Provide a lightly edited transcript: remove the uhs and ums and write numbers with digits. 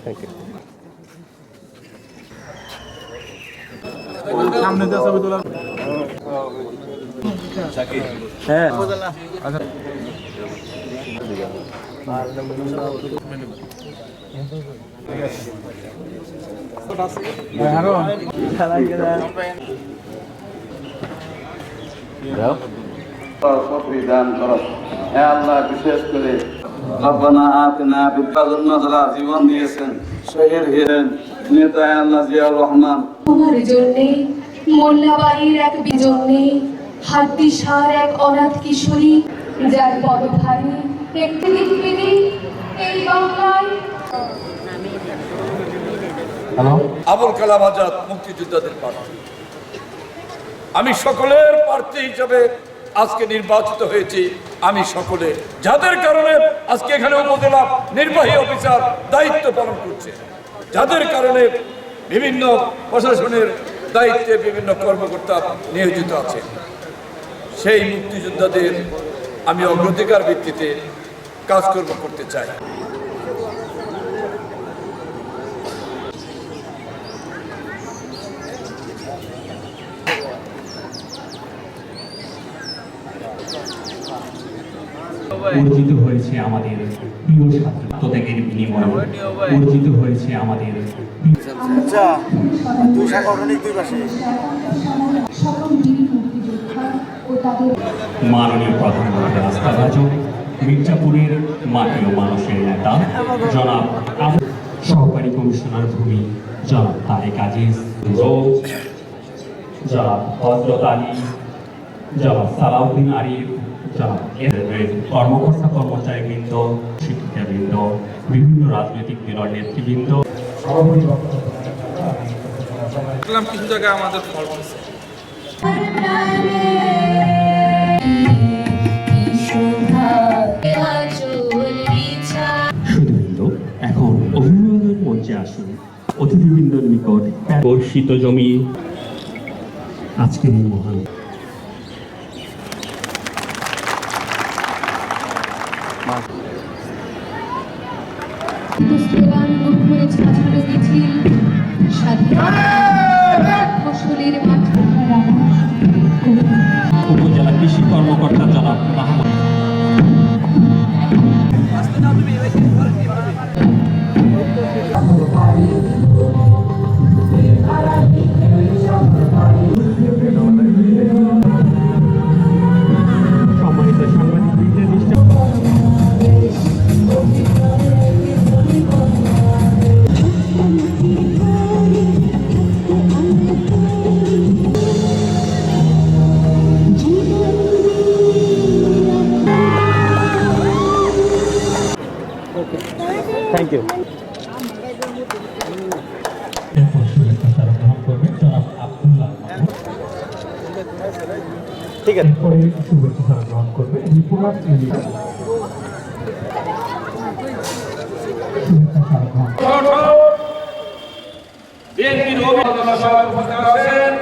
Thank you. সামনে দিয়ে ছবি তোলা। হ্যাঁ দান করো হে আল্লাহ, বিশেষ করে রব্বানা আতিনা ফিদ দুনিয়া যারা জীবন দিয়েছেন, শহীদ হয়েছেন নেতা আল্লাহ জিয়াউর রহমান, তোমার জন্যে মোল্লাবাড়ির এক বিজন্যে হাড্ডিসার এক অনাথ কিশোরী, যার পদধারী একটি পৃথিবীতে এই বাংলায়। আবুল কালাম আজাদ মুক্তিযোদ্ধাদের প্রার্থী। আমি সকলের প্রার্থী হিসাবে আজকে নির্বাচিত হয়েছি। আমি সকলে যাদের কারণে আজকে এখানে উপজেলা নির্বাহী অফিসার দায়িত্ব পালন করছে, যাদের কারণে বিভিন্ন প্রশাসনের দায়িত্বে বিভিন্ন কর্মকর্তা নিয়োজিত আছে, সেই মুক্তিযোদ্ধাদের আমি অগ্রাধিকার ভিত্তিতে কাজকর্ম করতে চাই। অর্জিত হয়েছে আমাদের প্রিয় ছাত্রত্যাগের বিনিময়ে, অর্জিত হয়েছে আমাদের মাননীয় প্রধানমন্ত্রী রাস্তাভাজক মির্জাপুরের মাটি ও মানুষের নেতা জনাব সহকারী কমিশনার ভূমি জনাব তারেক আজিজ, জনাব হযরত আলী, জনাব সালাউদ্দিন আরিফ, কর্মকর্তা কর্মচারীবৃন্দ, শিক্ষিকাবৃন্দ, বিভিন্ন রাজনৈতিক দলের নেতৃবৃন্দ, কিছু জায়গায় আমাদের ফল হচ্ছে। সুধীবৃন্দ এখন অভিনন্দন মঞ্চে আসুন। অতিথিবৃন্দর নিকট বর্ষিত জমি আজকের এই মহান উপজেলা কৃষি কর্মকর্তা জনাব মাহমুদ সম্মানিত সাংবাদিক থ্যাংক ইউ। ঠিক আছে, শুভেচ্ছা গ্রহণ করবে বিএনপির অভিনন্দন সভায় উপস্থিত আছেন